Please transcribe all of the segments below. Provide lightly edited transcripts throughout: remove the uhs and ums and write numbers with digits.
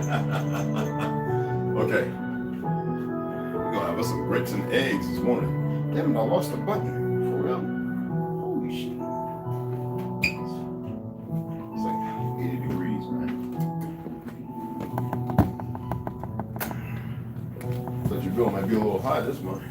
Okay. We're gonna have us some grits and eggs this morning. Damn it, I lost the button. For real. Holy shit. It's like 80 degrees, man. But your bill might be a little high this month.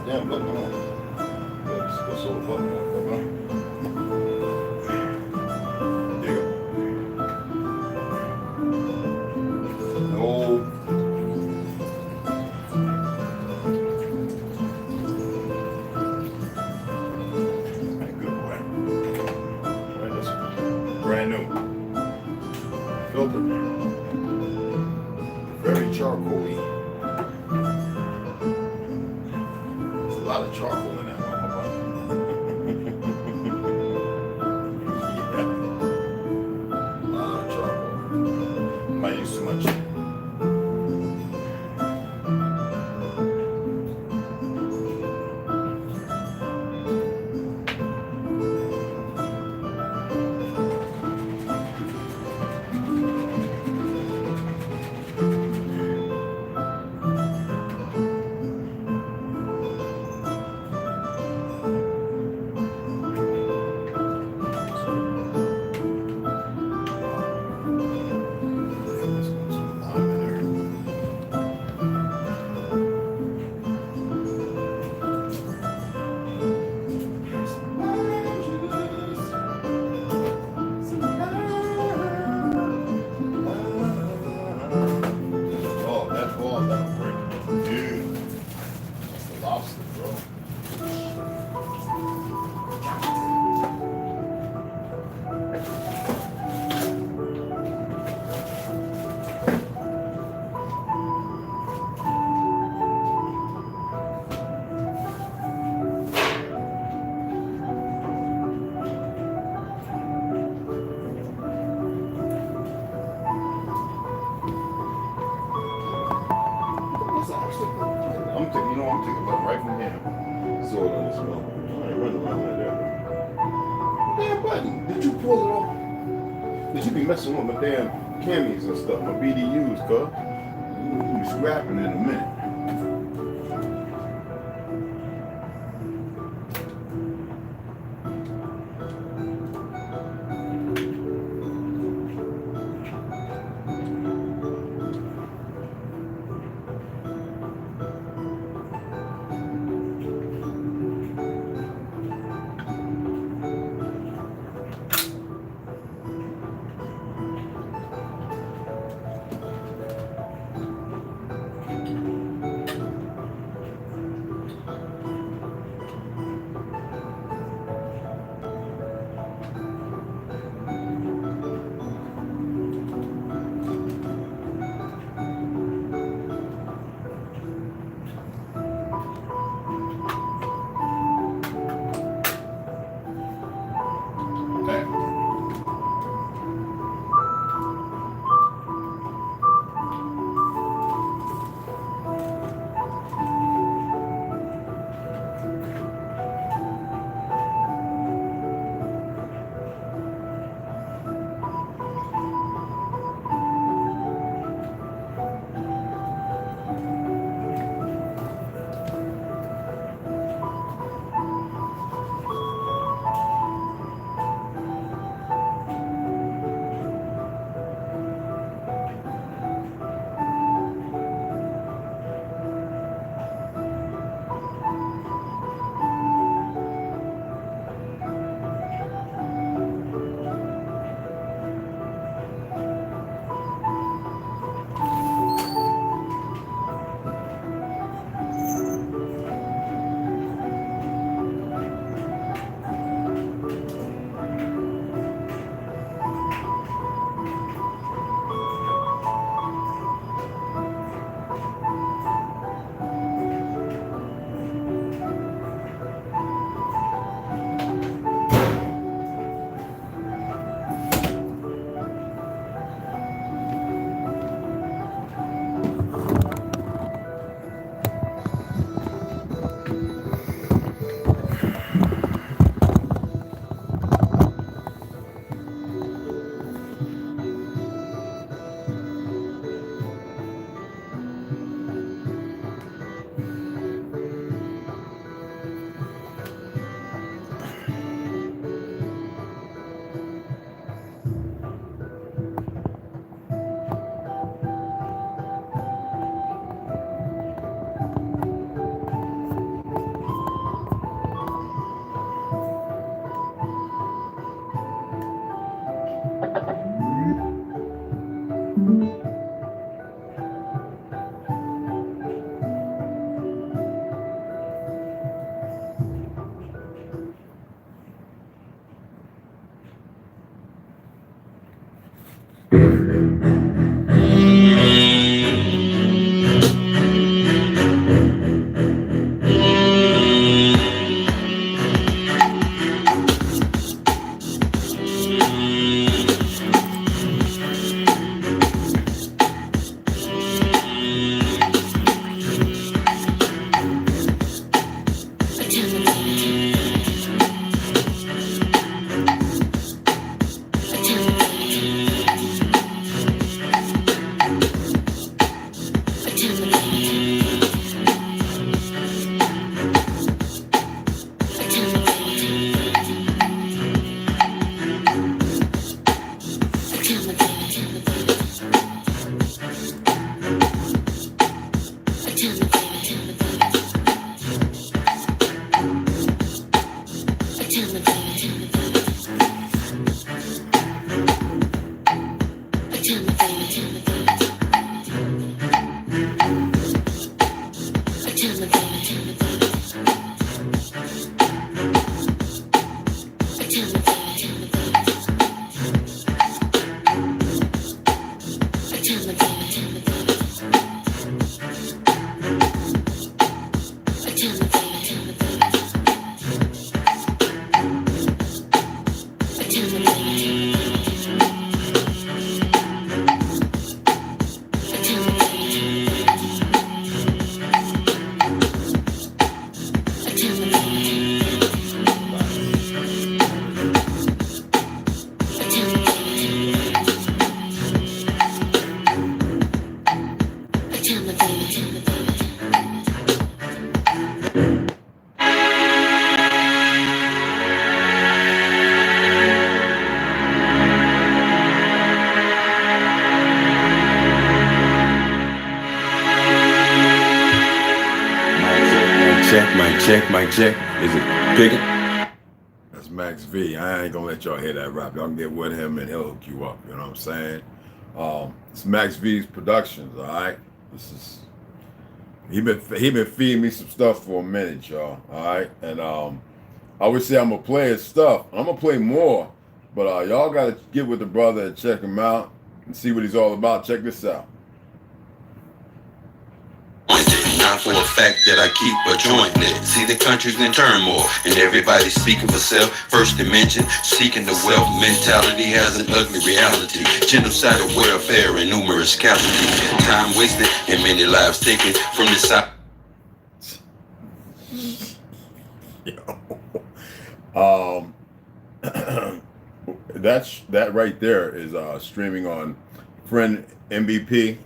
Damn, look, man. Let's go so button. There you go. No. Good boy. Right, this brand new. Filter. Very charcoal-y. A lot of charcoal in that one. A lot of charcoal. Might use too much. I'm taking a button right from here. So it on this one. I ain't running around like that. Damn button. Did you pull it off? Did you be messing with my damn camis and stuff, my BDUs, cuz? You'll be scrapping in a minute. Mic check. Is it picking? That's Max V. I ain't gonna let y'all hear that rap. Y'all can get with him and he'll hook you up. You know what I'm saying? It's Max V's Productions. All right. This is he been feeding me some stuff for a minute, y'all. All right. And I always say I'm gonna play his stuff. I'm gonna play more, but y'all gotta get with the brother and check him out and see what he's all about. Check this out. Not for a fact that I keep a joint lit. See, the country's in turmoil and everybody's speaking for self. First dimension, seeking the wealth mentality has an ugly reality. Genocidal welfare and numerous casualties. Time wasted and many lives taken from the side. That right there is streaming on Friend MVP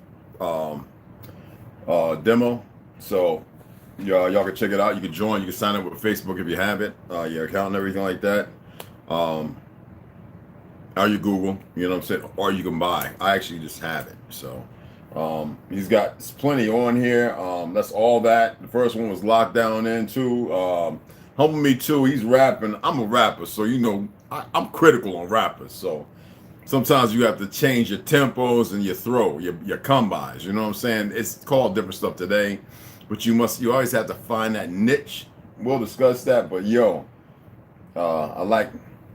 demo. So y'all can check it out. You can join. You can sign up with Facebook if you have it, your account and everything like that. Or you Google, you know what I'm saying, or you can buy. I actually just have it. So he's got plenty on here. That's all that. The first one was Locked Down In too. Humble Me Too. He's rapping. I'm a rapper, so you know I'm critical on rappers. So sometimes you have to change your tempos and your throw, your combis. You know what I'm saying? It's called different stuff today, but you always have to find that niche. We'll discuss that, but yo, I like.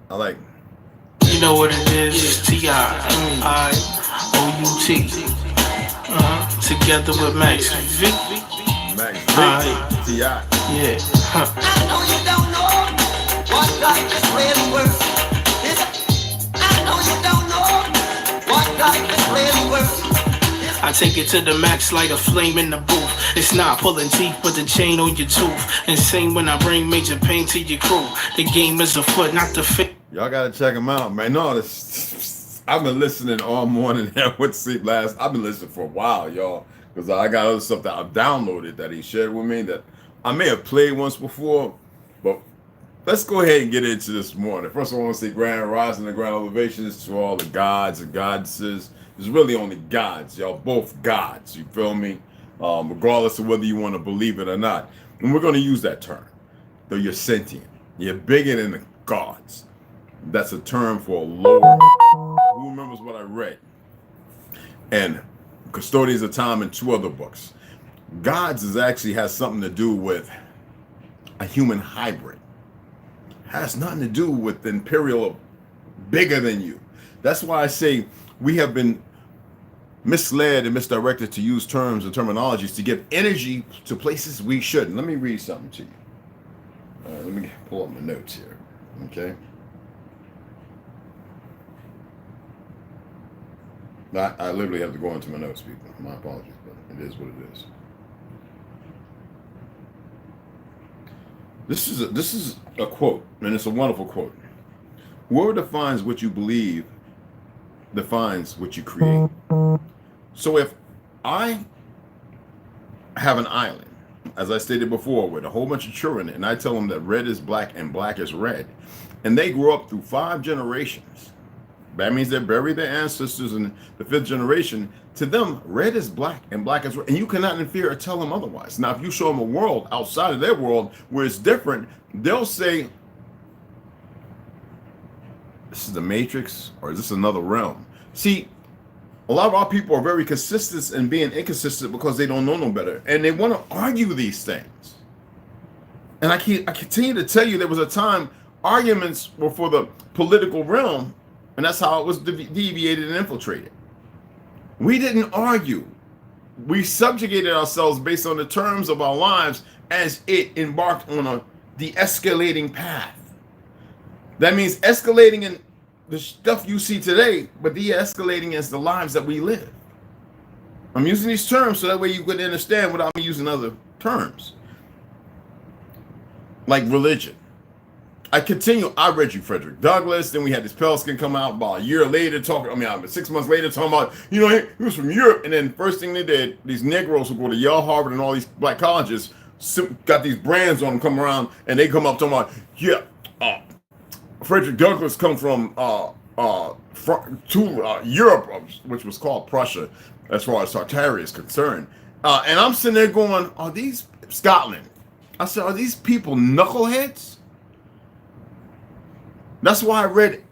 You know what it is? TIOUT. Together with Max V. Max V. T.I. Yeah. I know you don't know what life is really worth. I know you don't know what life is really worth. I take it to the max like a flame in the booth. It's not pulling teeth, but the chain on your tooth. Insane when I bring major pain to your crew. The game is afoot, not the fit. Y'all gotta check him out, man. No, I've been listening all morning. I went to sleep last. I've been listening for a while, y'all, because I got other stuff that I've downloaded that he shared with me that I may have played once before. But let's go ahead and get into this morning. First, I want to say grand rising and grand elevations to all the gods and goddesses. There's really only gods, y'all, both gods, you feel me? Regardless of whether you want to believe it or not. And we're going to use that term. Though you're sentient. You're bigger than the gods. That's a term for a lower. Who remembers what I read? And Custodians of Time and 2 other books. Gods actually has something to do with a human hybrid. Has nothing to do with the imperial bigger than you. That's why I say we have been misled and misdirected to use terms and terminologies to give energy to places we shouldn't. Let me read something to you. Let me pull up my notes here. Okay. I literally have to go into my notes, people. My apologies, but it is what it is. This is a quote, and it's a wonderful quote. Whoever defines what you believe defines what you create. So if I have an island, as I stated before, with a whole bunch of children, and I tell them that red is black and black is red, and they grow up through 5 generations, that means they bury their ancestors in the 5th generation. To them, red is black and black is red, and you cannot interfere or tell them otherwise. Now, if you show them a world outside of their world where it's different, they'll say, this is the Matrix or is this another realm? See, a lot of our people are very consistent in being inconsistent because they don't know no better. And they want to argue these things. And I continue to tell you there was a time arguments were for the political realm, and that's how it was deviated and infiltrated. We didn't argue. We subjugated ourselves based on the terms of our lives as it embarked on a de-escalating path. That means escalating in the stuff you see today, but de-escalating as the lives that we live. I'm using these terms so that way you could understand without me using other terms. Like religion. I read you Frederick Douglass, then we had this Pelskin come out about a year later talking, 6 months later talking about, he was from Europe, and then first thing they did, these Negroes who go to Yale, Harvard, and all these black colleges, got these brands on them come around, and they come up talking about, Frederick Douglass come from Europe, which was called Prussia, as far as Tartary is concerned. And I'm sitting there going, are these Scotland? I said, are these people knuckleheads? That's why I read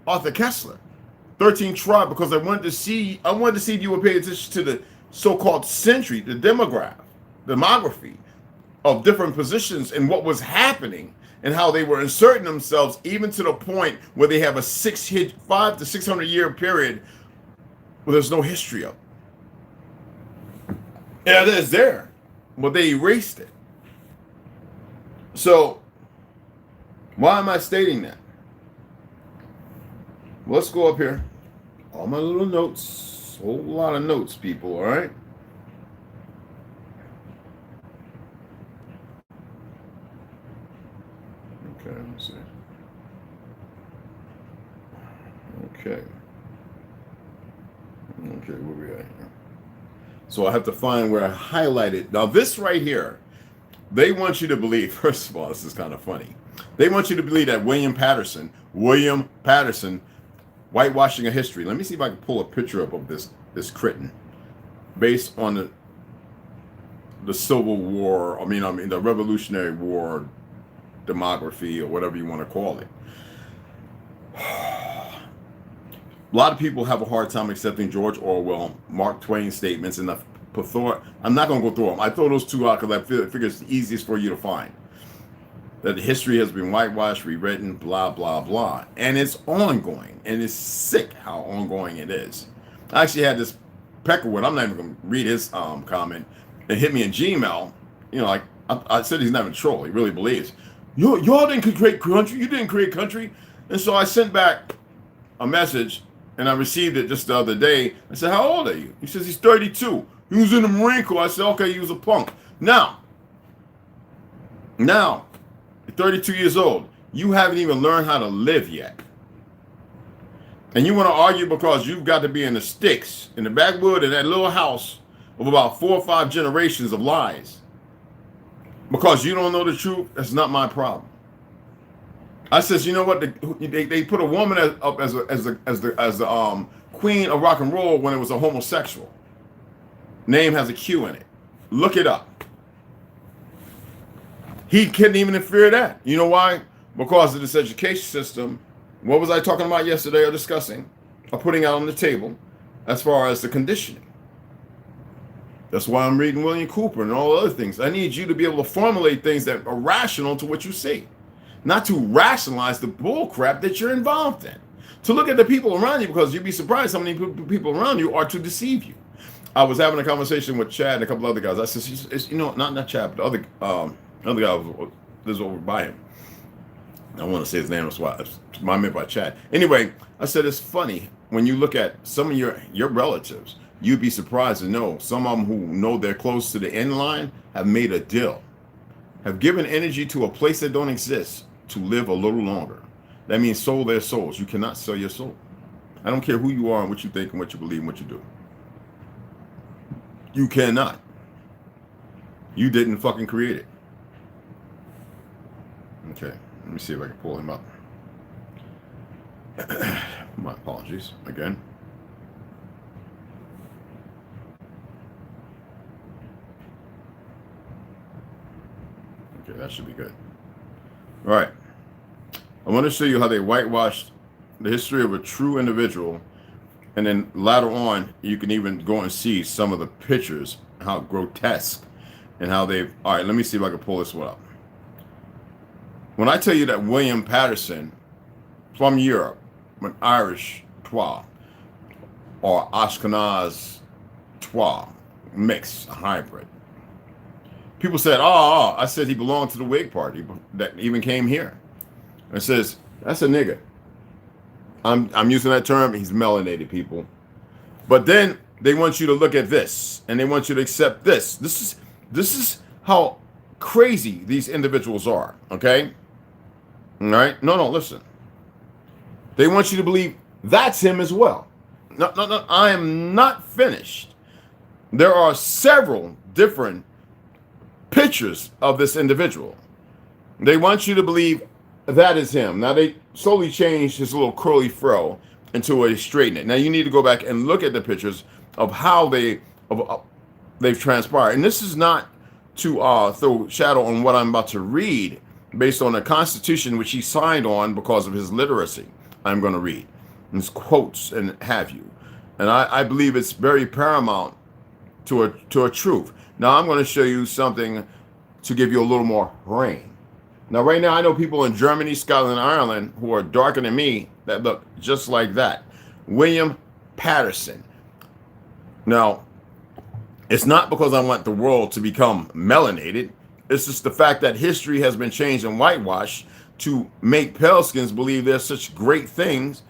Arthur Kessler, 13 Tribe, because I wanted to see if you would pay attention to the so-called century, the demography of different positions and what was happening and how they were inserting themselves, even to the point where they have a 500 to 600 year period where there's no history of. Yeah, it is there, but they erased it. So why am I stating that? Let's go up here. All my little notes, a whole lot of notes, people, all right? Okay, let me see. Okay, where we at here? So I have to find where I highlighted. Now this right here, they want you to believe, first of all, this is kind of funny. They want you to believe that William Patterson, whitewashing of history. Let me see if I can pull a picture up of this Crichton, based on the Civil War. The Revolutionary War demography, or whatever you want to call it. A lot of people have a hard time accepting George Orwell, Mark Twain statements, and I'm not going to go through them. I throw those two out because I figure it's the easiest for you to find. That history has been whitewashed, rewritten, blah, blah, blah. And it's ongoing. And it's sick how ongoing it is. I actually had this Peckerwood, I'm not even going to read his comment. It hit me in Gmail. I said he's not even a troll. He really believes. Y'all didn't create country. You didn't create country. And so I sent back a message, and I received it just the other day. I said, how old are you? He says he's 32. He was in the Marine Corps. I said, okay, he was a punk. Now, you're 32 years old. You haven't even learned how to live yet. And you want to argue because you've got to be in the sticks, in the backwood, in that little house of about 4 or 5 generations of lies. Because you don't know the truth, that's not my problem. I says, you know what? They put a woman up as the queen of rock and roll when it was a homosexual. Name has a Q in it. Look it up. He couldn't even fear that. You know why? Because of this education system. What was I talking about yesterday or discussing or putting out on the table as far as the conditioning? That's why I'm reading William Cooper and all other things. I need you to be able to formulate things that are rational to what you see. Not to rationalize the bull crap that you're involved in. To look at the people around you, because you'd be surprised how many people around you are to deceive you. I was having a conversation with Chad and a couple other guys. I said, not Chad, but the other guy was over by him. I want to say his name, that's why I meant by Chad. Anyway, I said, it's funny when you look at some of your relatives, you'd be surprised to know some of them who know they're close to the end line have made a deal, have given energy to a place that don't exist to live a little longer. That means sold their souls. You cannot sell your soul. I don't care who you are and what you think and what you believe and what you do. You cannot. You didn't fucking create it. Okay, let me see if I can pull him up. My apologies again. Okay, that should be good. All right. I want to show you how they whitewashed the history of a true individual, and then later on, you can even go and see some of the pictures, how grotesque, and how they've. All right, let me see if I can pull this one up. When I tell you that William Patterson, from Europe, an Irish Twa, or Ashkenaz Twa, mix, a hybrid. People said, I said he belonged to the Whig Party that even came here. And it says, that's a nigga. I'm using that term, he's melanated, people. But then they want you to look at this, and they want you to accept this. This is how crazy these individuals are, okay? All right? No, listen. They want you to believe that's him as well. No, I am not finished. There are several different pictures of this individual. They want you to believe that is him. Now, they slowly changed his little curly fro into a straighten it. Now, you need to go back and look at the pictures of how they've transpired. And this is not to throw shadow on what I'm about to read based on the Constitution which he signed on because of his literacy. I'm going to read his quotes and have you. And I believe it's very paramount to a truth. Now, I'm going to show you something to give you a little more rain. Now, right now, I know people in Germany, Scotland, and Ireland who are darker than me that look just like that. William Patterson. Now, it's not because I want the world to become melanated. It's just the fact that history has been changed and whitewashed to make pale skins believe they're such great things,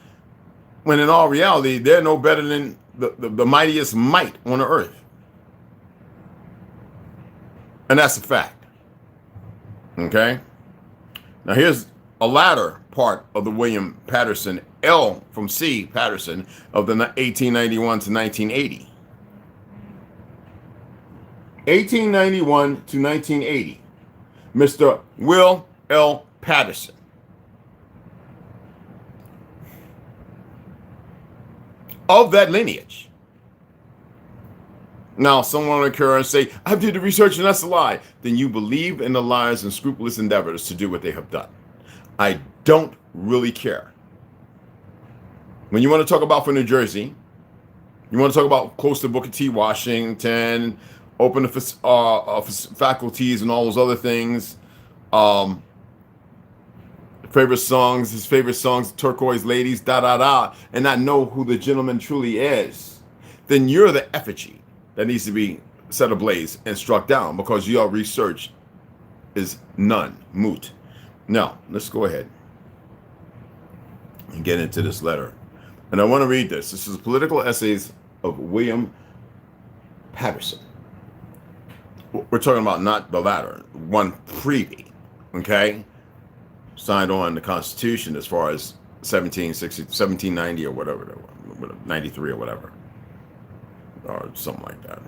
when in all reality, they're no better than the mightiest might on the earth. And that's a fact. Okay? Now here's a latter part of the William Patterson, L from C, Patterson, of the 1891 to 1980. 1891 to 1980. Mr. Will L. Patterson. Of that lineage. Now, someone will occur and say, I did the research and that's a lie. Then you believe in the lies and scrupulous endeavors to do what they have done. I don't really care. When you want to talk about for New Jersey, you want to talk about close to Booker T. Washington, open the faculties and all those other things. His favorite songs, Turquoise Ladies, and not know who the gentleman truly is. Then you're the effigy that needs to be set ablaze and struck down because your research is moot. Now, let's go ahead and get into this letter. And I want to read this. This is Political Essays of William Patterson. We're talking about not the latter, one previe, okay? Signed on the Constitution as far as 1790 or whatever, 93 or whatever. Or something like that.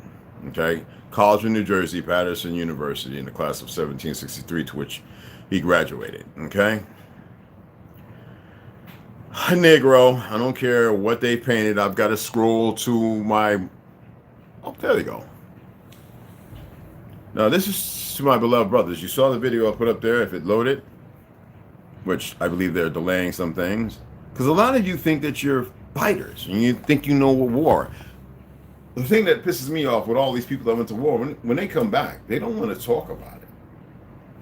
Okay? College in New Jersey, Patterson University, in the class of 1763, to which he graduated. Okay? A Negro, I don't care what they painted. I've got to scroll to my. Oh, there you go. Now, this is to my beloved brothers. You saw the video I put up there, if it loaded, which I believe they're delaying some things. Because a lot of you think that you're fighters and you think you know what war. The thing that pisses me off with all these people that went to war, when they come back, they don't want to talk about it.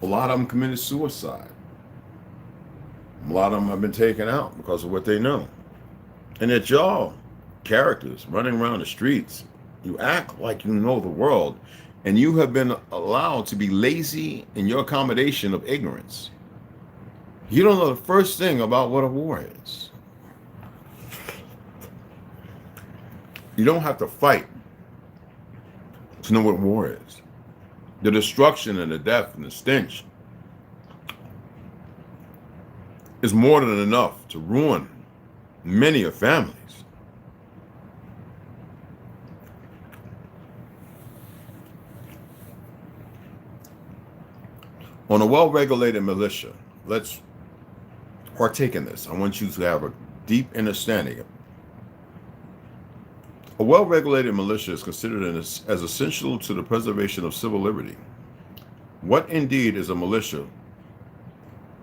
A lot of them committed suicide. A lot of them have been taken out because of what they know. And that y'all, characters running around the streets, you act like you know the world, and you have been allowed to be lazy in your accommodation of ignorance. You don't know the first thing about what a war is. You don't have to fight to know what war is. The destruction and the death and the stench is more than enough to ruin many of families. On a well-regulated militia, let's partake in this. I want you to have a deep understanding. A well-regulated militia is considered as essential to the preservation of civil liberty. What indeed is a militia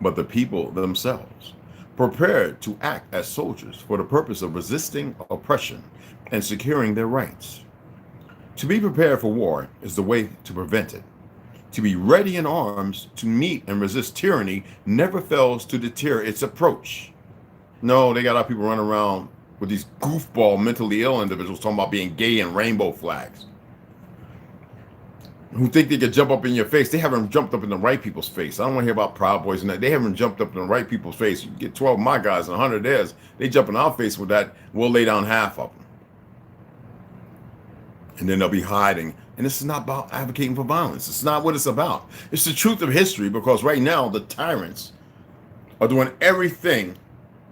but the people themselves, prepared to act as soldiers for the purpose of resisting oppression and securing their rights. To be prepared for war is the way to prevent it. To be ready in arms to meet and resist tyranny never fails to deter its approach. No, they got our people running around with these goofball mentally ill individuals talking about being gay and rainbow flags, who think they could jump up in your face. They haven't jumped up in the right people's face. I don't want to hear about Proud Boys and that. They haven't jumped up in the right people's face. You get 12 of my guys and 100 of theirs. They jump in our face with that. We'll lay down half of them. And then they'll be hiding. And this is not about advocating for violence. It's not what it's about. It's the truth of history, because right now the tyrants are doing everything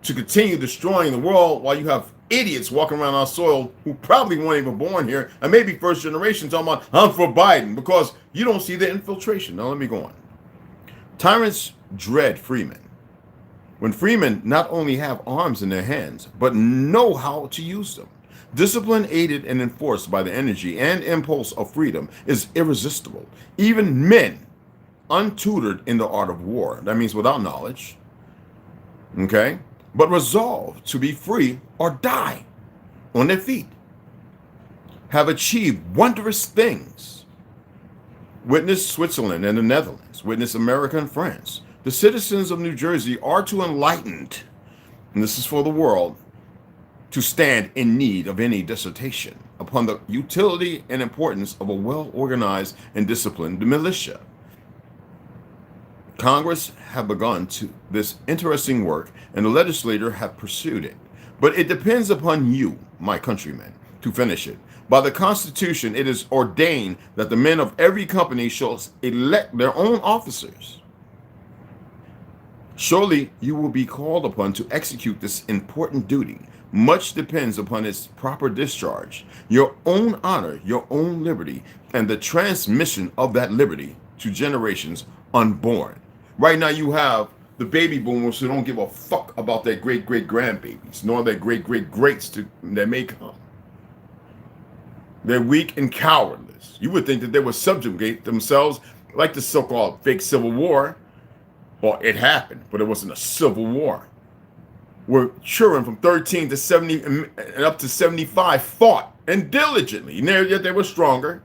to continue destroying the world, while you have idiots walking around our soil who probably weren't even born here, and maybe first generation talking about, I'm for Biden, because you don't see the infiltration. Now let me go on. Tyrants dread freemen. When freemen not only have arms in their hands, but know how to use them. Discipline aided and enforced by the energy and impulse of freedom is irresistible. Even men untutored in the art of war, that means without knowledge, okay, but resolved to be free or die on their feet, have achieved wondrous things. Witness Switzerland and the Netherlands, witness America and France. The citizens of New Jersey are too enlightened, and this is for the world, to stand in need of any dissertation upon the utility and importance of a well-organized and disciplined militia. Congress have begun this interesting work, and the legislature have pursued it. But it depends upon you, my countrymen, to finish it. By the Constitution, it is ordained that the men of every company shall elect their own officers. Surely you will be called upon to execute this important duty. Much depends upon its proper discharge, your own honor, your own liberty, and the transmission of that liberty to generations unborn. Right now you have the baby boomers who don't give a fuck about their great-great-grandbabies, nor their great-great-greats that may come. They're weak and cowardless. You would think that they would subjugate themselves like the so-called fake Civil War. Well, it happened, but it wasn't a civil war. Where children from 13 to 70 and up to 75 fought, and diligently, and yet they were stronger.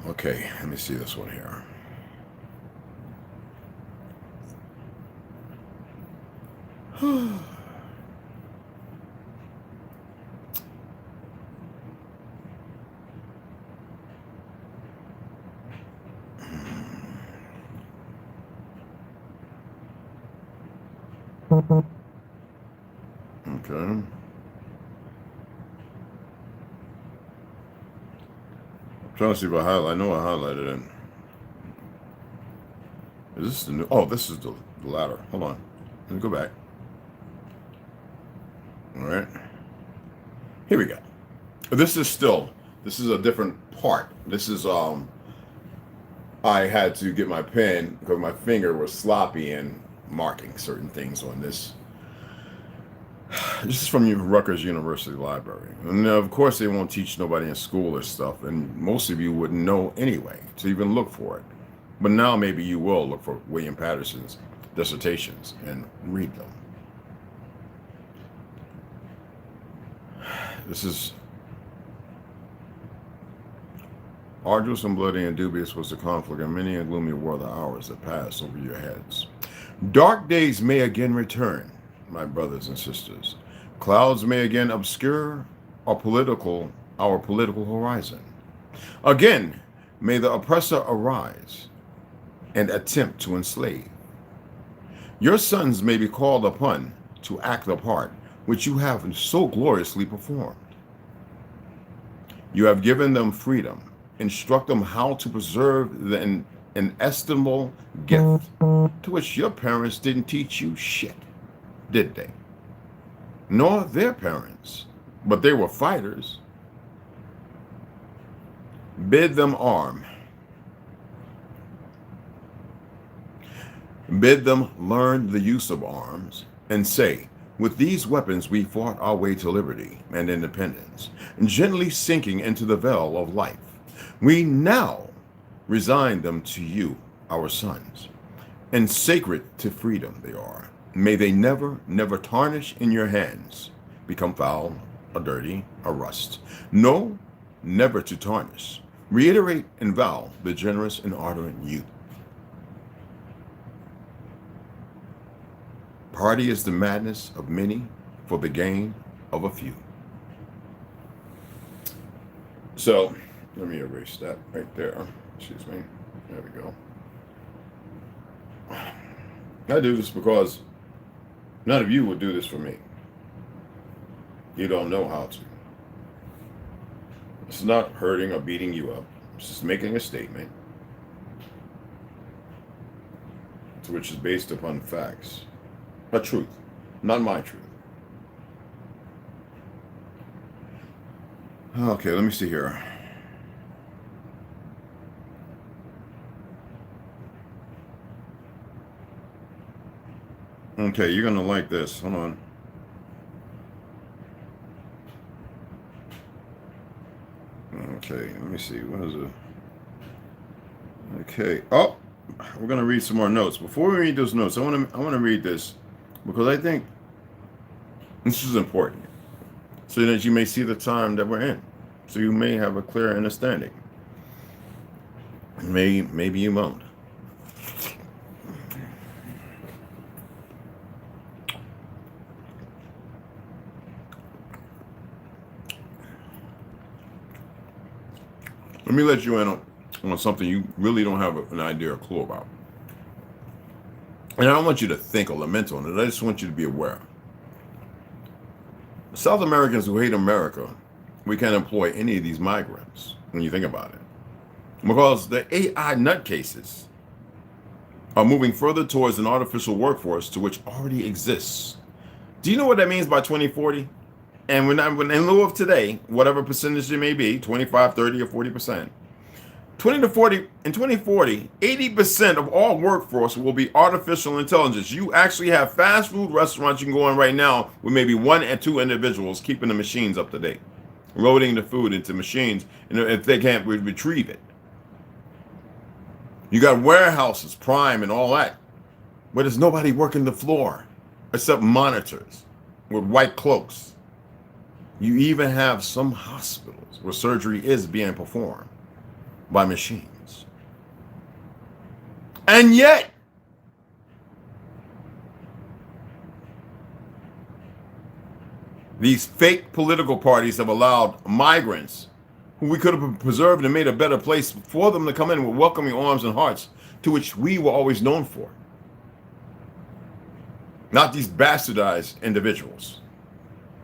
Okay, let me see this one here. Okay. I'm trying to see if I highlight. I know I highlighted it. Is this the new? Oh, this is the latter. Hold on. Let me go back. All right. Here we go. This is a different part. This is I had to get my pen because my finger was sloppy and marking certain things on this. This is from Rutgers University Library. And of course they won't teach nobody in school this stuff, and most of you wouldn't know anyway to even look for it. But now maybe you will look for William Patterson's dissertations and read them. This is arduous and bloody and dubious was the conflict, and many and gloomy were the hours that passed over your heads. Dark days may again return, my brothers and sisters. Clouds may again obscure our political horizon. Again, may the oppressor arise and attempt to enslave. Your sons may be called upon to act the part which you have so gloriously performed. You have given them freedom. Instruct them how to preserve the inestimable gift to which your parents didn't teach you shit, did they? Nor their parents, but they were fighters. Bid them arm. Bid them learn the use of arms, and say, With these weapons, we fought our way to liberty and independence, gently sinking into the veil of life. We now resign them to you, our sons, and sacred to freedom they are. May they never, never tarnish in your hands, become foul, or dirty, or rust. No, never to tarnish. Reiterate and vow the generous and ardent youth. Party is the madness of many for the gain of a few. So, let me erase that right there. Excuse me. There we go. I do this because none of you would do this for me. You don't know how to. It's not hurting or beating you up. It's just making a statement, which is based upon facts. A truth, not my truth. Okay, let me see here. Okay, you're gonna like this. Hold on. Okay, let me see. What is it? Okay. Oh, we're gonna read some more notes. Before we read those notes, I wanna read this because I think this is important, so that you may see the time that we're in, so you may have a clear understanding. Maybe you won't. Let me let you in on something you really don't have an idea or clue about. And I don't want you to think or lament on it. I just want you to be aware. South Americans who hate America, we can't employ any of these migrants when you think about it. Because the AI nutcases are moving further towards an artificial workforce to which already exists. Do you know what that means by 2040? And when in lieu of today, whatever percentage it may be, 25, 30, or 40%, 2040, 80% of all workforce will be artificial intelligence. You actually have fast food restaurants you can go in right now with maybe 1 and 2 individuals keeping the machines up to date, loading the food into machines, and if they can't retrieve it. You got warehouses, Prime, and all that, but there's nobody working the floor except monitors with white cloaks. You even have some hospitals where surgery is being performed by machines. And yet, these fake political parties have allowed migrants who we could have preserved and made a better place for them to come in with welcoming arms and hearts, to which we were always known for. Not these bastardized individuals,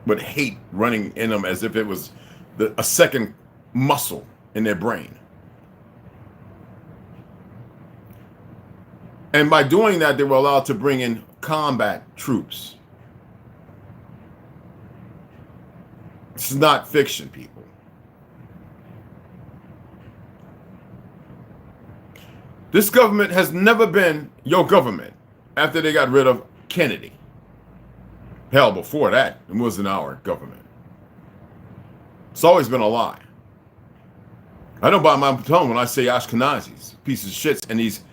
but hate running in them as if it was a second muscle in their brain. And by doing that, they were allowed to bring in combat troops. This is not fiction, people. This government has never been your government after they got rid of Kennedy. Hell, before that, it wasn't our government. It's always been a lie. I don't bite my tongue when I say Ashkenazis, pieces of shits, and these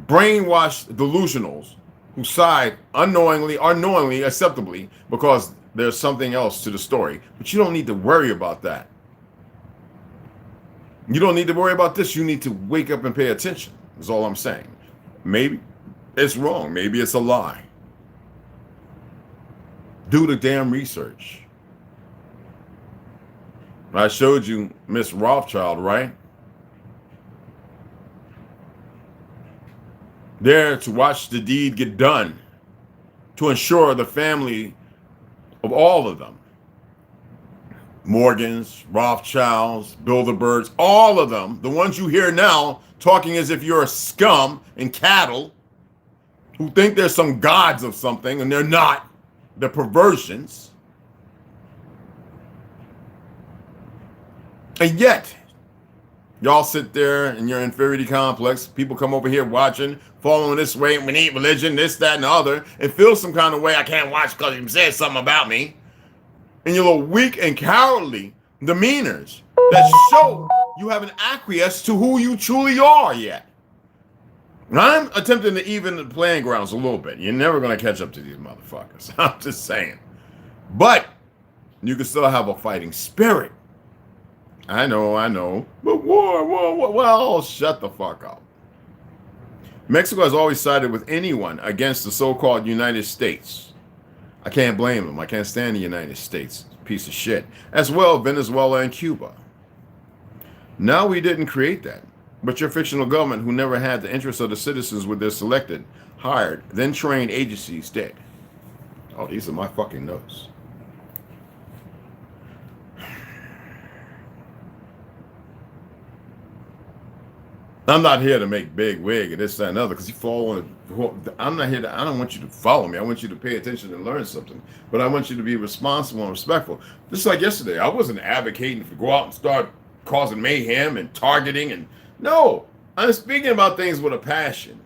brainwashed delusionals who side unknowingly or knowingly, acceptably, because there's something else to the story. But you don't need to worry about that. You don't need to worry about this. You need to wake up and pay attention, is all I'm saying. Maybe it's wrong. Maybe it's a lie. Do the damn research. I showed you Miss Rothschild, right? There to watch the deed get done, to ensure the family of all of them, Morgans, Rothschilds, Bilderbergs, all of them, the ones you hear now talking as if you're a scum and cattle, who think they're some gods of something, and they're not. The perversions. And yet, Y'all sit there in your inferiority complex. People come over here watching, following this way. We need religion, this, that, and the other, and feel some kind of way. I can't watch because he said something about me. And your little weak and cowardly demeanors that show you haven't acquiesced to who you truly are yet. And I'm attempting to even the playing grounds a little bit. You're never going to catch up to these motherfuckers. I'm just saying. But you can still have a fighting spirit. I know. But war. Well, shut the fuck up. Mexico has always sided with anyone against the so-called United States. I can't blame them. I can't stand the United States. Piece of shit. As well, Venezuela and Cuba. No, we didn't create that. But your fictional government, who never had the interests of the citizens with their selected, hired, then trained agencies, did. Oh, these are my fucking notes. I'm not here to make big wig and this, that, and other, because you fall on. I'm not here to. I don't want you to follow me. I want you to pay attention and learn something. But I want you to be responsible and respectful. Just like yesterday, I wasn't advocating to go out and start causing mayhem and targeting. And no, I'm speaking about things with a passion,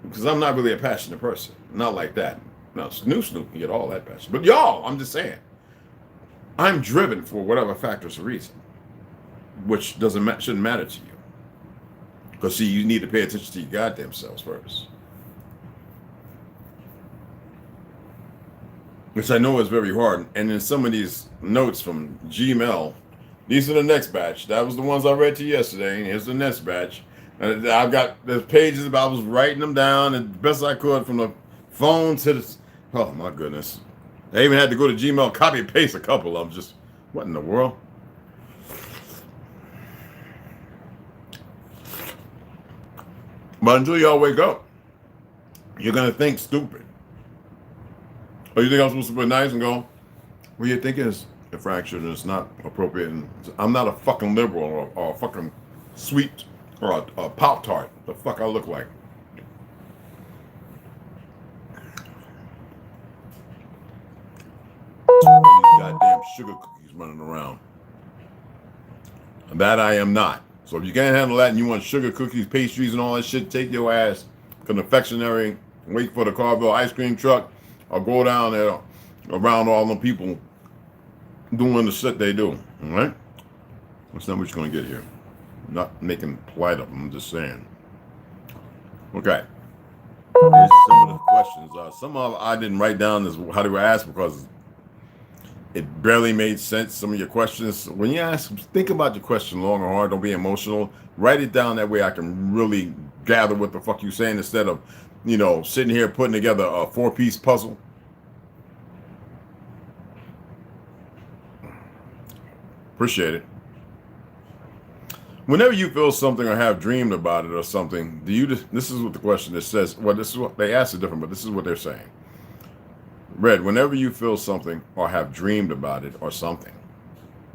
because I'm not really a passionate person. Not like that. Now, Snoop can get all that passion. But y'all, I'm just saying, I'm driven for whatever factors or reason, which shouldn't matter to you. Because, see, you need to pay attention to your goddamn selves first. Which I know is very hard. And in some of these notes from Gmail, these are the next batch. That was the ones I read to you yesterday. And here's the next batch. And I've got the pages, I was writing them down as best I could from the phone to the... Oh, my goodness. I even had to go to Gmail, copy and paste a couple of them. Just, what in the world? But until y'all wake up, you're going to think stupid. Or you think I'm supposed to be nice and go, well, you think is a fraction and it's not appropriate. And I'm not a fucking liberal or a fucking sweet or a Pop-Tart. The fuck I look like. All these goddamn sugar cookies running around. And that I am not. So if you can't handle that and you want sugar cookies, pastries, and all that shit, take your ass to the confectionery, wait for the Carville ice cream truck, or go down there around all them people doing the shit they do. All right? That's not what you're going to get here. I'm not making polite of them. I'm just saying. Okay. Here's some of the questions. Some of them I didn't write down as how they were asked because it barely made sense. Some of your questions, when you ask, think about your question long or hard. Don't be emotional. Write it down. That way I can really gather what the fuck you're saying instead of, sitting here putting together a 4-piece puzzle. Appreciate it. Whenever you feel something or have dreamed about it or something, this is what the question that says, well, this is what they asked it different, but this is what they're saying. Red, whenever you feel something or have dreamed about it or something,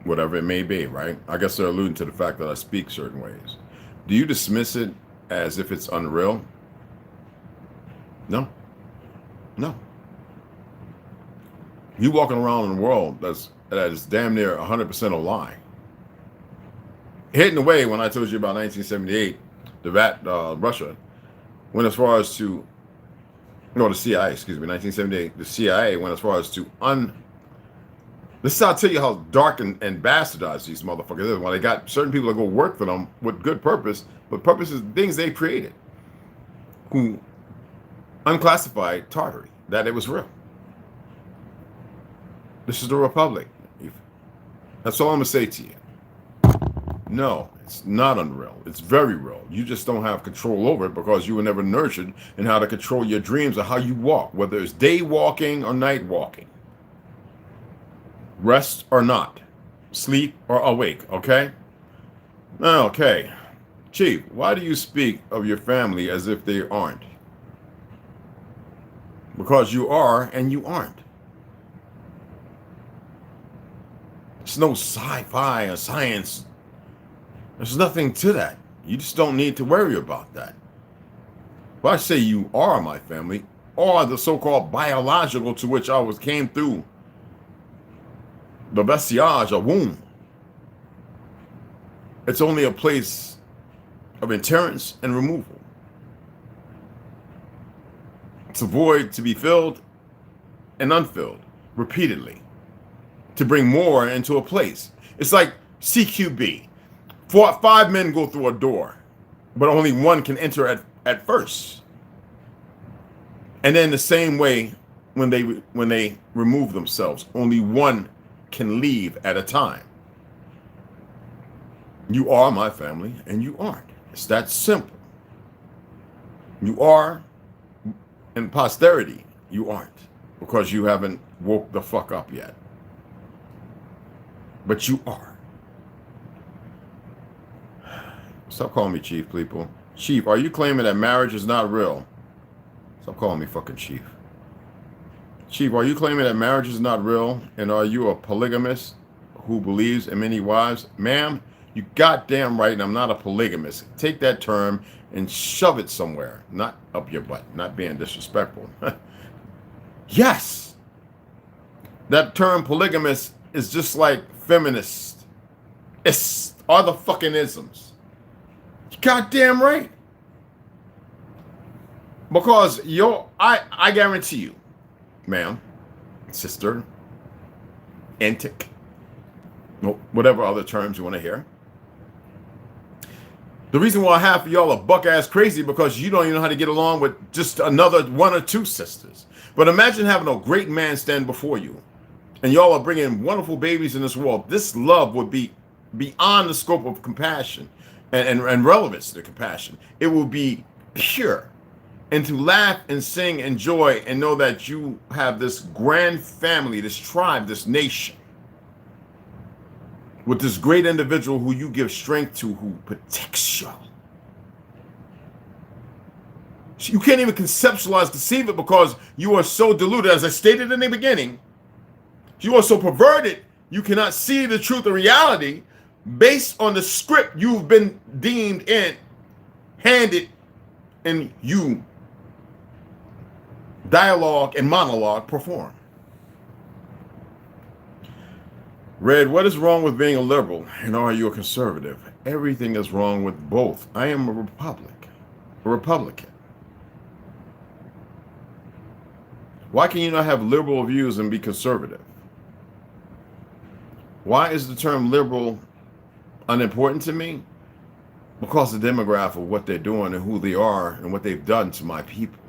whatever it may be, right? I guess they're alluding to the fact that I speak certain ways. Do you dismiss it as if it's unreal? No. You walking around in a world that is damn near 100% a lie. Hidden away when I told you about 1978, Russia, went as far as to... No, the CIA, 1978, the CIA went as far as to This is how I'll tell you how dark and bastardized these motherfuckers is. When they got certain people that go work for them with good purpose, but purpose is things they created, who unclassified Tartary, that it was real. This is the Republic. That's all I'm going to say to you. No, it's not unreal. It's very real. You just don't have control over it because you were never nurtured in how to control your dreams or how you walk, whether it's day walking or night walking. Rest or not. Sleep or awake, okay? Okay. Chief, why do you speak of your family as if they aren't? Because you are and you aren't. It's no sci-fi or science. There's nothing to that. You just don't need to worry about that. If I say you are my family, or the so-called biological to which I came through the vestige, a womb, it's only a place of interrence and removal. It's a void to be filled and unfilled repeatedly to bring more into a place. It's like CQB. 5 men go through a door, but only one can enter at first. And then the same way, when they remove themselves, only one can leave at a time. You are my family, and you aren't. It's that simple. You are, in posterity, you aren't, because you haven't woke the fuck up yet. But you are. Stop calling me Chief, people. Chief, are you claiming that marriage is not real? Stop calling me fucking Chief. Chief, are you claiming that marriage is not real? And are you a polygamist who believes in many wives? Ma'am, you goddamn right, and I'm not a polygamist. Take that term and shove it somewhere. Not up your butt. Not being disrespectful. Yes! That term polygamist is just like feminist. It's all the fucking isms. Goddamn right. Because I guarantee you, ma'am, sister, antic, whatever other terms you want to hear. The reason why half of y'all are buck ass crazy because you don't even know how to get along with just another 1 or 2 sisters. But imagine having a great man stand before you, and y'all are bringing wonderful babies in this world. This love would be beyond the scope of compassion and relevance to compassion. It will be pure. And to laugh and sing and joy and know that you have this grand family, this tribe, this nation, with this great individual who you give strength to, who protects you. You can't even conceive it because you are so deluded. As I stated in the beginning, you are so perverted, you cannot see the truth of reality based on the script you've been deemed in, handed, and you dialogue and monologue perform. Red, what is wrong with being a liberal and are you a conservative? Everything is wrong with both. I am a Republican. Why can you not have liberal views and be conservative? Why is the term liberal unimportant to me? Because of the demographic of what they're doing and who they are and what they've done to my people.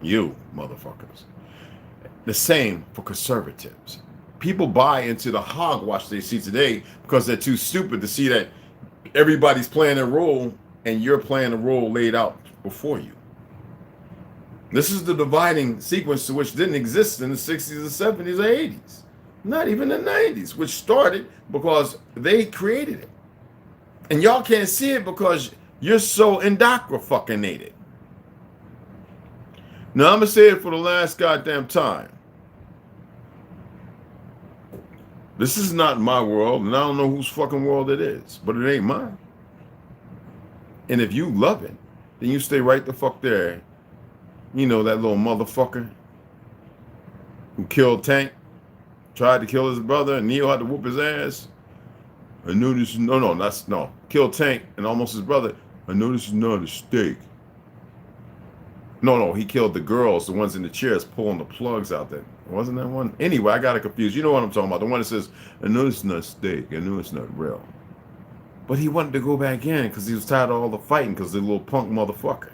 You motherfuckers. The same for conservatives. People buy into the hogwash they see today because they're too stupid to see that everybody's playing a role and you're playing a role laid out before you. This is the dividing sequence to which didn't exist in the 60s, the 70s, or 80s. Not even the 90s, which started because they created it. And y'all can't see it because you're so indoctrinated. Now, I'm going to say it for the last goddamn time. This is not my world, and I don't know whose fucking world it is, but it ain't mine. And if you love it, then you stay right the fuck there. You know, that little motherfucker who killed Tank, tried to kill his brother, and Neo had to whoop his ass. I know this is, no. Killed Tank and almost his brother. I know this is not a steak. No, he killed the girls, the ones in the chairs pulling the plugs out there. Wasn't that one? Anyway, I got it confused. You know what I'm talking about. The one that says, I know it's not steak. I know it's not real. But he wanted to go back in because he was tired of all the fighting because the little punk motherfucker.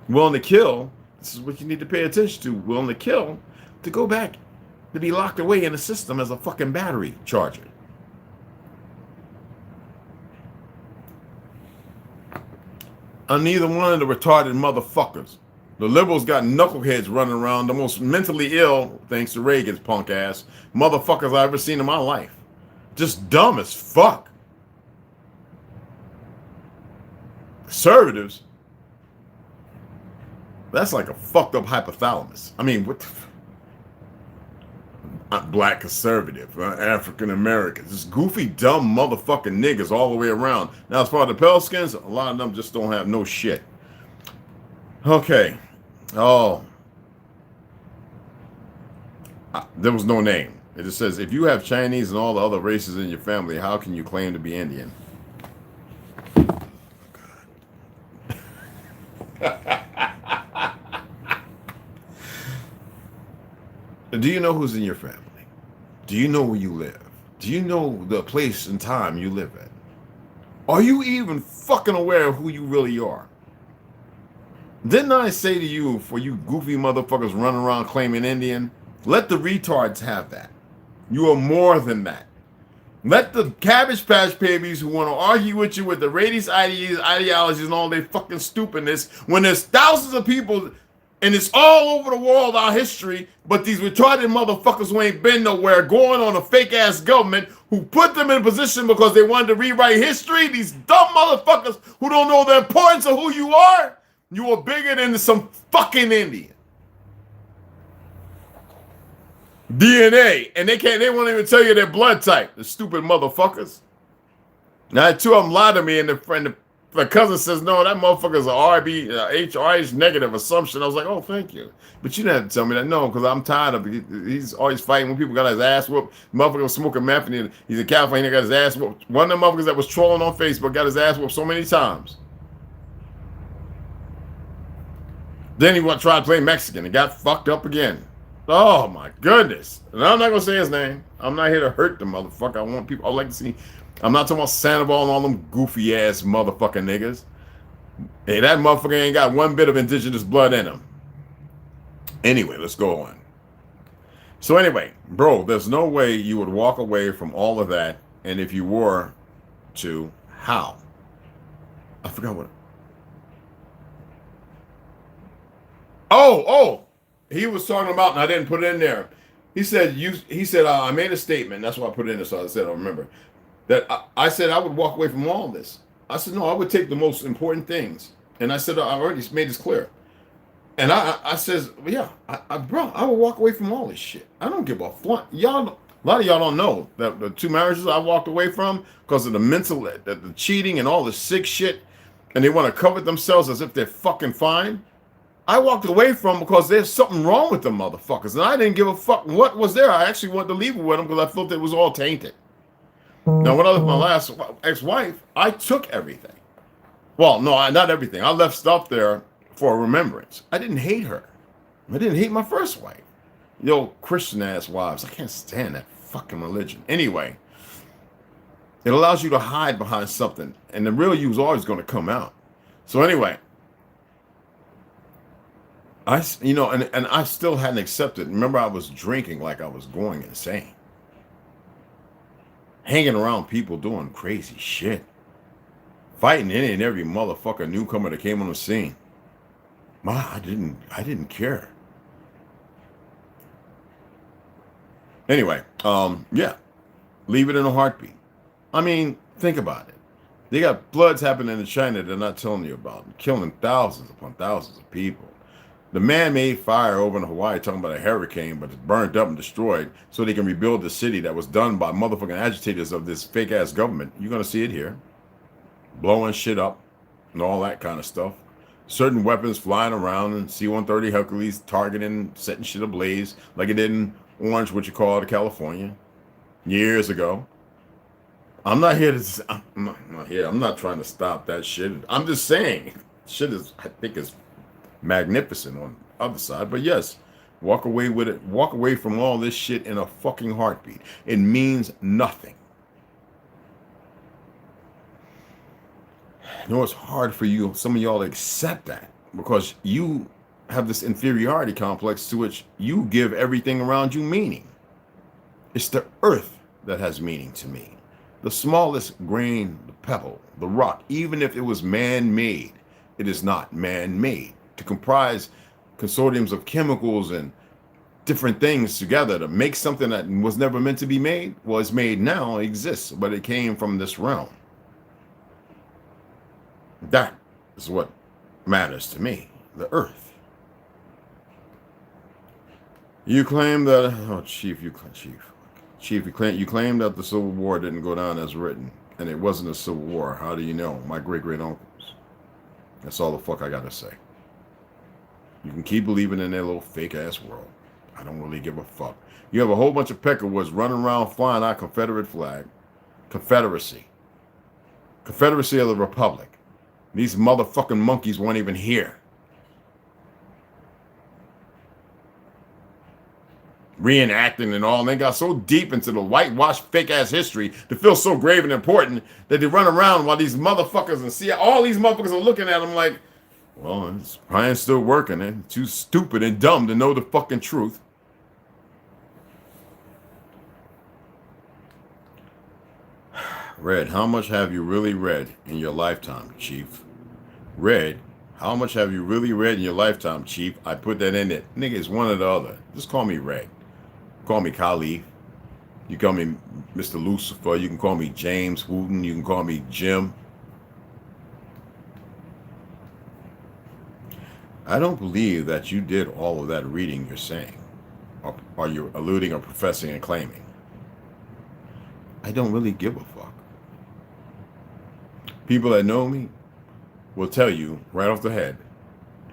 Willing to kill, this is what you need to pay attention to. Willing to kill, to go back, to be locked away in the system as a fucking battery charger. I'm neither one of the retarded motherfuckers. The liberals got knuckleheads running around, the most mentally ill, thanks to Reagan's punk ass, motherfuckers I've ever seen in my life. Just dumb as fuck. Conservatives, that's like a fucked up hypothalamus. I mean, what the black conservative, African Americans, just goofy, dumb motherfucking niggas all the way around. Now, as far as the pale skins, a lot of them just don't have no shit. Okay. Oh. There was no name. It just says, if you have Chinese and all the other races in your family, how can you claim to be Indian? Do you know who's in your family? Do you know where you live? Do you know the place and time you live in? Are you even fucking aware of who you really are? Didn't I say to you, for you goofy motherfuckers running around claiming Indian, let the retards have that. You are more than that. Let the Cabbage Patch Babies who want to argue with you with the racist ideologies and all their fucking stupidness, when there's thousands of people and it's all over the world, our history, but these retarded motherfuckers who ain't been nowhere going on a fake ass government who put them in a position because they wanted to rewrite history, these dumb motherfuckers who don't know the importance of who you are bigger than some fucking Indian. DNA, and they won't even tell you their blood type, the stupid motherfuckers. Now, two of them lied to me, and the cousin says, no, that motherfucker's a RH negative assumption. I was like, oh, thank you. But you didn't have to tell me that. No, because I'm tired of it. He's always fighting when people got his ass whooped. Motherfucker was smoking meth, and he's in California, got his ass whooped. One of them motherfuckers that was trolling on Facebook got his ass whooped so many times. Then he tried to play Mexican and got fucked up again. Oh my goodness. And I'm not going to say his name. I'm not here to hurt the motherfucker. I want people, I like to see. I'm not talking about Sandoval and all them goofy ass motherfucking niggas. Hey, that motherfucker ain't got one bit of indigenous blood in him. Anyway, let's go on. So anyway, bro, there's no way you would walk away from all of that. And if you were to, how? I forgot what. Oh, he was talking about, and I didn't put it in there. He said, I made a statement. That's why I put it in there. So I said, I remember that I said I would walk away from all this. I said, no, I would take the most important things. And I said, I already made this clear. And I says, yeah, bro, I would walk away from all this shit. I don't give a fuck. Y'all, a lot of y'all don't know that the 2 marriages I walked away from because of the mental, the cheating and all the sick shit. And they want to cover themselves as if they're fucking fine. I walked away from because there's something wrong with them motherfuckers. And I didn't give a fuck what was there. I actually wanted to leave it with them because I felt it was all tainted. Now, when I left my last ex-wife, I took everything. Well, no, not everything. I left stuff there for remembrance. I didn't hate her. I didn't hate my first wife. Yo, Christian-ass wives. I can't stand that fucking religion. Anyway, it allows you to hide behind something. And the real you is always going to come out. So anyway, and I still hadn't accepted. Remember, I was drinking like I was going insane. Hanging around people doing crazy shit. Fighting any and every motherfucker newcomer that came on the scene. I didn't care. Anyway, yeah. Leave it in a heartbeat. I mean, think about it. They got bloods happening in China they're not telling you about. Killing thousands upon thousands of people. The man-made fire over in Hawaii, talking about a hurricane, but it's burned up and destroyed so they can rebuild the city that was done by motherfucking agitators of this fake-ass government. You're going to see it here. Blowing shit up and all that kind of stuff. Certain weapons flying around and C-130 Hercules targeting, setting shit ablaze like it did in Orange, what you call it, California, years ago. I'm not here to, I'm not trying to stop that shit. I'm just saying, shit is, I think is magnificent on the other side. But yes, walk away with it. Walk away from all this shit in a fucking heartbeat. It means nothing. You know, it's hard for you, some of y'all, to accept that because you have this inferiority complex to which you give everything around you meaning. It's the earth that has meaning to me. The smallest grain, the pebble, the rock, even if it was man-made, it is not man-made. To comprise consortiums of chemicals and different things together to make something that was never meant to be made, well, it's made now, it exists, but it came from this realm. That is what matters to me, the earth. You claim that, you claim that the Civil War didn't go down as written, and it wasn't a civil war. How do you know? My great-great-uncles. That's all the fuck I gotta say. You can keep believing in their little fake-ass world. I don't really give a fuck. You have a whole bunch of peckerwoods running around flying our Confederate flag. Confederacy. Confederacy of the Republic. These motherfucking monkeys weren't even here. reenacting and all. And they got so deep into the whitewashed fake ass history to feel so grave and important that they run around while these motherfuckers and see all these motherfuckers are looking at them like, well, it's probably still working. And too stupid and dumb to know the fucking truth. Red, how much have you really read in your lifetime, Chief? Red, how much have you really read in your lifetime, Chief? I put that in it. Nigga, it's one or the other. Just call me Red. Call me Khalif. You call me Mr. Lucifer. You can call me James Wooten. You can call me Jim. I don't believe that you did all of that reading you're saying. Or you're alluding or professing and claiming. I don't really give a fuck. People that know me will tell you right off the head,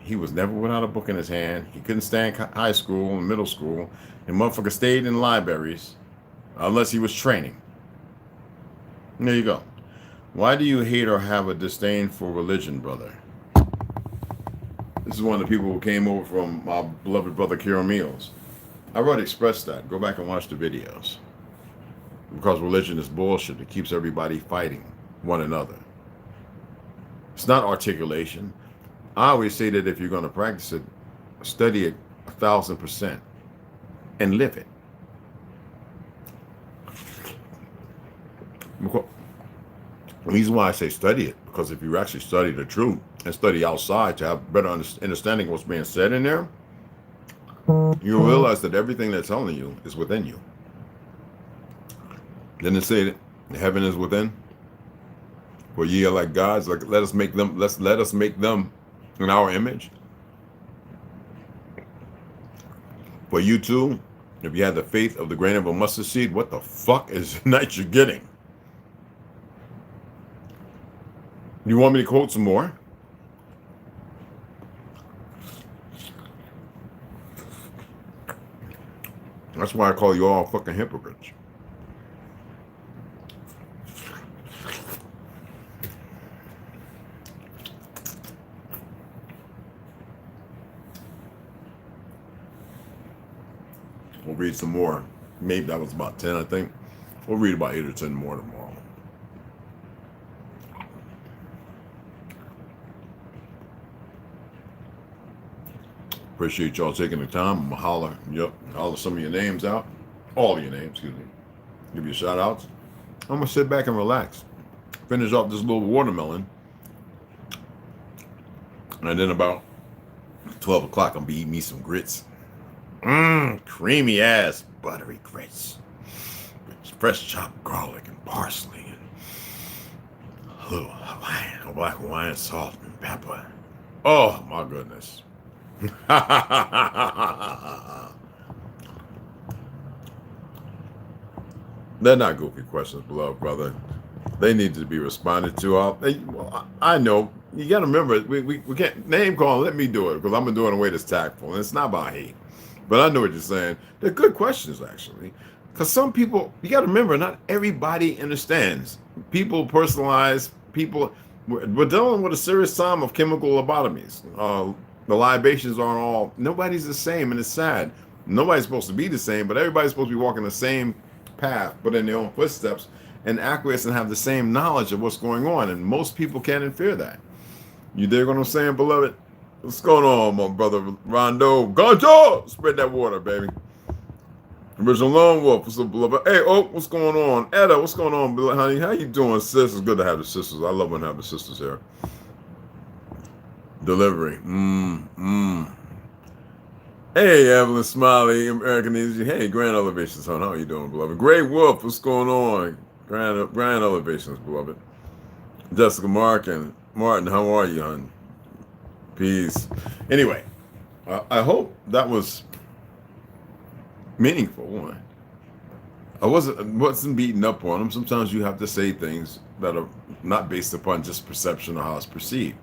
he was never without a book in his hand. He couldn't stand high school and middle school. And motherfucker stayed in libraries unless he was training. There you go. Why do you hate or have a disdain for religion, brother? This is one of the people who came over from my beloved brother Kira Meals. I already expressed that. Go back and watch the videos. Because religion is bullshit. It keeps everybody fighting one another. It's not articulation. I always say that if you're going to practice it, study it 1,000% and live it. The reason why I say study it, because if you actually study the truth and study outside to have better understanding of what's being said in there, you'll realize that everything they're telling you is within you. Didn't it say that heaven is within? For ye are like gods, like let us make them in our image. For you too, if you had the faith of the grain of a mustard seed, what the fuck is the night you're getting? You want me to quote some more? That's why I call you all fucking hypocrites. We'll read some more. Maybe that was about 10, I think. We'll read about 8 or 10 more tomorrow. Appreciate y'all taking the time. I'm gonna holler some of your names out. All of your names, excuse me. Give you shout outs. I'm gonna sit back and relax. Finish off this little watermelon. And then about 12 o'clock, I'm gonna be eating me some grits. Creamy ass buttery grits. With fresh chopped garlic and parsley and a little black Hawaiian salt and pepper. Oh my goodness. They're not goofy questions, beloved brother. They need to be responded to. I know. You got to remember, we can't name call. Let me do it because I'm going to do it in a way that's tactful. And it's not about hate. But I know what you're saying. They're good questions, actually. Because some people, you got to remember, not everybody understands. People personalize. We're dealing with a serious time of chemical lobotomies. The libations aren't all, nobody's the same, and it's sad. Nobody's supposed to be the same, but everybody's supposed to be walking the same path, but in their own footsteps, and acquiesce and have the same knowledge of what's going on, and most people can't infer that. You dig what I'm saying, beloved? What's going on, my brother Rondo? Ganja! Spread that water, baby. Original Lone Wolf, what's up, beloved? Hey, what's going on? Etta, what's going on, honey? How you doing, sis? It's good to have the sisters. I love when I have the sisters here. Delivery. Hey, Evelyn Smiley, American Easy. Hey, Grand Elevations, hon. How are you doing, beloved? Grey Wolf, what's going on? Grand Elevations, beloved. Jessica Martin, how are you, hon? Peace. Anyway, I hope that was meaningful. I wasn't beating up on them. Sometimes you have to say things that are not based upon just perception or how it's perceived.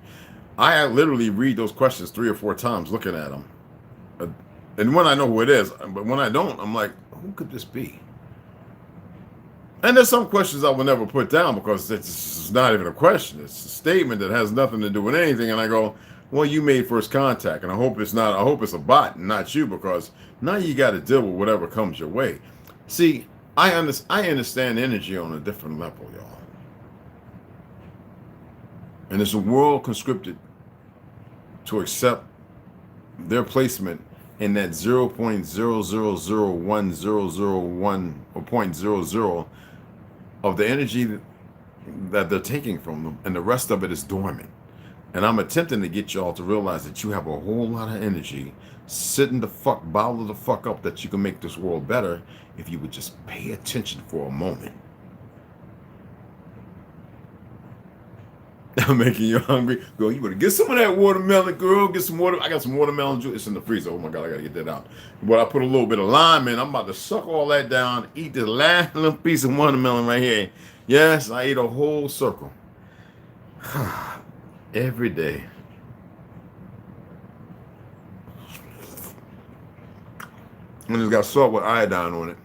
I literally read those questions 3 or 4 times looking at them. And when I know who it is, but when I don't, I'm like, who could this be? And there's some questions I will never put down because it's not even a question. It's a statement that has nothing to do with anything. And I go, Well, you made first contact, and I hope it's not. I hope it's a bot and not you, because now you got to deal with whatever comes your way. See, I understand energy on a different level, y'all. And it's a world conscripted to accept their placement in that 0.0001001 or 0.00 of the energy that they're taking from them, and the rest of it is dormant. And I'm attempting to get y'all to realize that you have a whole lot of energy sitting the fuck, bottle the fuck up, that you can make this world better if you would just pay attention for a moment. I'm making you hungry. Girl, you better get some of that watermelon, girl. Get some water. I got some watermelon juice. It's in the freezer. Oh my God, I gotta get that out. But I put a little bit of lime in. I'm about to suck all that down, eat this last little piece of watermelon right here. Yes, I ate a whole circle. Every day. And it's got salt with iodine on it.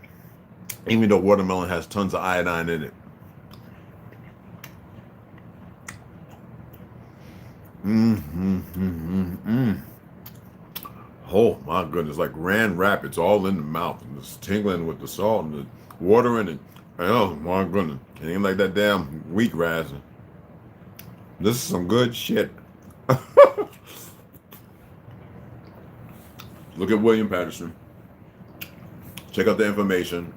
Even though watermelon has tons of iodine in it. Oh my goodness, like Grand Rapids all in the mouth, and it's tingling with the salt and the water in it. Oh my goodness, it ain't like that damn wheatgrass. This is some good shit. Look at William Patterson. Check out the information.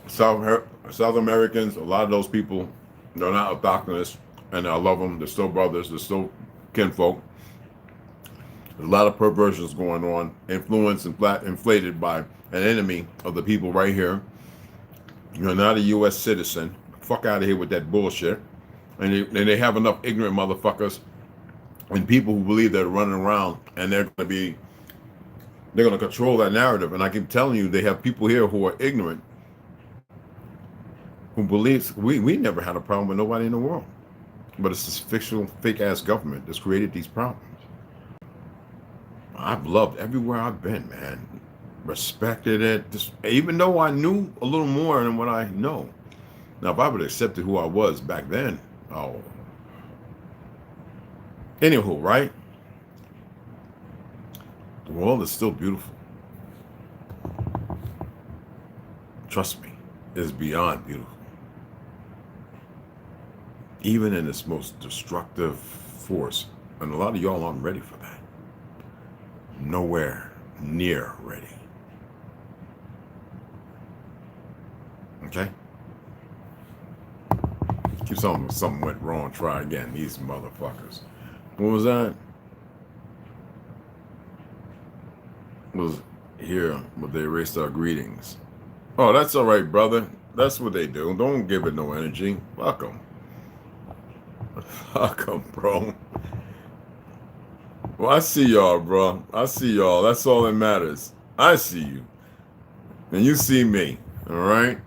South Americans, a lot of those people, they're not autochthonous, and I love them. They're still brothers. They're still kinfolk. There's a lot of perversions going on, influenced and inflated by an enemy of the people right here. You're not a U.S. citizen. Fuck out of here with that bullshit. And they have enough ignorant motherfuckers and people who believe they're running around, and they're going to control that narrative. And I keep telling you, they have people here who are ignorant, who believes we never had a problem with nobody in the world. But it's this fictional, fake-ass government that's created these problems. I've loved everywhere I've been, man. Respected it, even though I knew a little more than what I know. Now, if I would have accepted who I was back then, oh. Anywho, right? The world is still beautiful. Trust me, it's beyond beautiful. Even in its most destructive force. And a lot of y'all aren't ready for that. Nowhere near ready. Okay? Keep something went wrong, try again. These motherfuckers. What was that? Was here, but they erased our greetings. Oh, that's all right, brother. That's what they do. Don't give it no energy. Fuck them. Fuck them, bro. Well, I see y'all, bro. I see y'all. That's all that matters. I see you. And you see me. All right?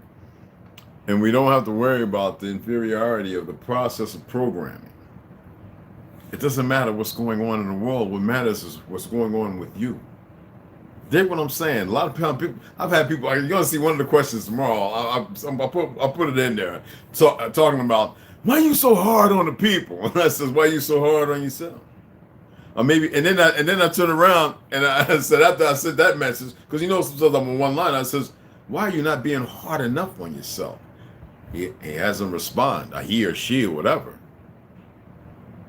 And we don't have to worry about the inferiority of the process of programming. It doesn't matter what's going on in the world. What matters is what's going on with you. Dig what I'm saying? A lot of people, I've had people, you're going to see one of the questions tomorrow. I'll put it in there. Talking about, why are you so hard on the people? And I says, why are you so hard on yourself? Or maybe, and then I turn around and I said, after I said that message, because sometimes I'm on one line, I says, why are you not being hard enough on yourself? He hasn't responded, he or she or whatever.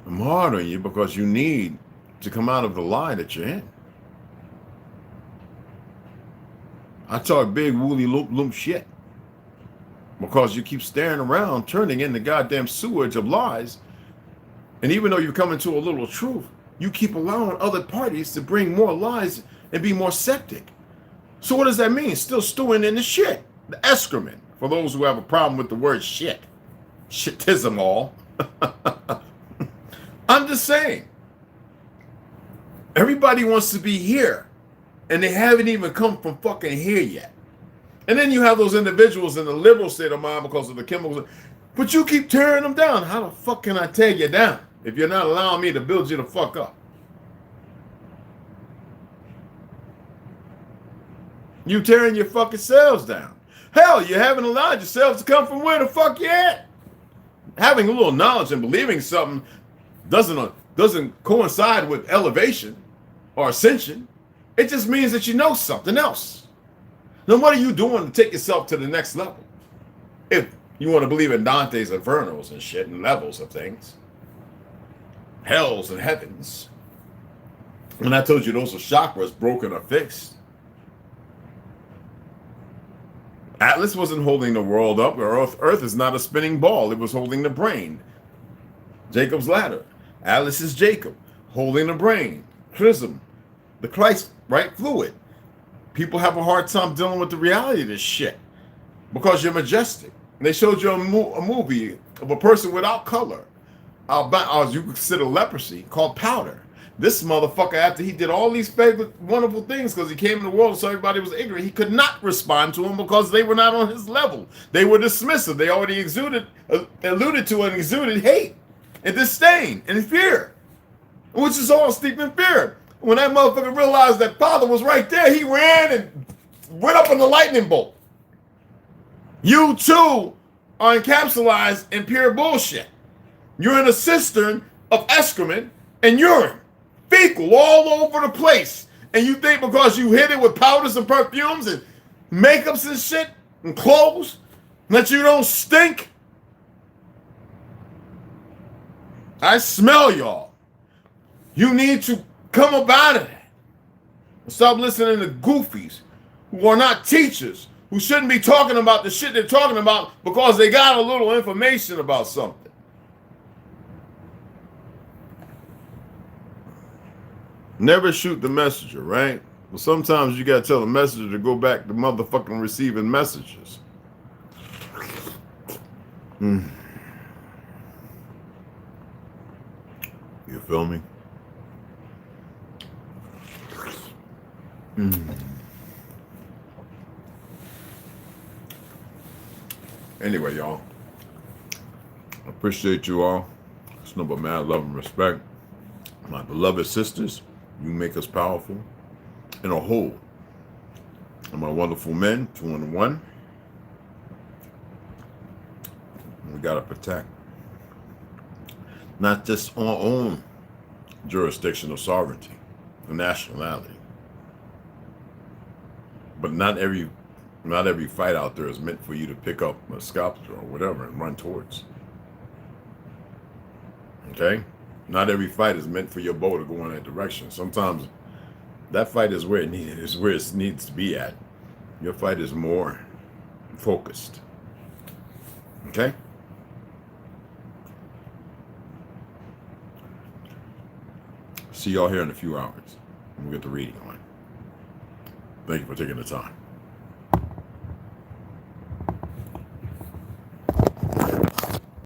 I'm hard on you because you need to come out of the lie that you're in. I talk big woolly loop shit because you keep staring around, turning into goddamn sewage of lies. And even though you're coming to a little truth, you keep allowing other parties to bring more lies and be more septic. So what does that mean? Still stewing in the shit, the excrement. For those who have a problem with the word shit, shitism. I'm just saying, everybody wants to be here. And they haven't even come from fucking here yet. And then you have those individuals in the liberal state of mind because of the chemicals. But you keep tearing them down. How the fuck can I tear you down if you're not allowing me to build you the fuck up? You tearing your fucking selves down. Hell, you haven't allowed yourselves to come from where the fuck you at. Having a little knowledge and believing something doesn't doesn't coincide with elevation or ascension. It just means that you know something else. Then what are you doing to take yourself to the next level? If you want to believe in Dante's Infernos and shit and levels of things. Hells and heavens. And I told you those are chakras broken or fixed. Atlas wasn't holding the world up. Earth is not a spinning ball. It was holding the brain. Jacob's ladder. Atlas is Jacob, holding the brain. Chrism, the Christ, right? Fluid. People have a hard time dealing with the reality of this shit because you're majestic. And they showed you a movie of a person without color, as you consider leprosy, called Powder. This motherfucker, after he did all these favorite, wonderful things, because he came in the world so everybody was ignorant, he could not respond to them because they were not on his level. They were dismissive. They already alluded to and exuded hate and disdain and fear, which is all steeped in fear. When that motherfucker realized that father was right there, he ran and went up in the lightning bolt. You too are encapsulated in pure bullshit. You're in a cistern of excrement and urine, fecal all over the place. And you think because you hit it with powders and perfumes and makeups and shit and clothes that you don't stink? I smell y'all. You need to come up out of that. Stop listening to goofies who are not teachers, who shouldn't be talking about the shit they're talking about because they got a little information about something. Never shoot the messenger, right? But sometimes you gotta tell the messenger to go back to motherfucking receiving messages. You feel me? Anyway, y'all, I appreciate you all. It's nothing but mad love and respect. My beloved sisters, you make us powerful in a whole. And my wonderful men, 2 in 1. We gotta protect not just our own jurisdiction of sovereignty and nationality, but not every fight out there is meant for you to pick up a scalpel or whatever and run towards. Okay? Not every fight is meant for your bow to go in that direction. Sometimes that fight is where it needs to be at. Your fight is more focused. Okay? See y'all here in a few hours. We'll get the reading on. Thank you for taking the time.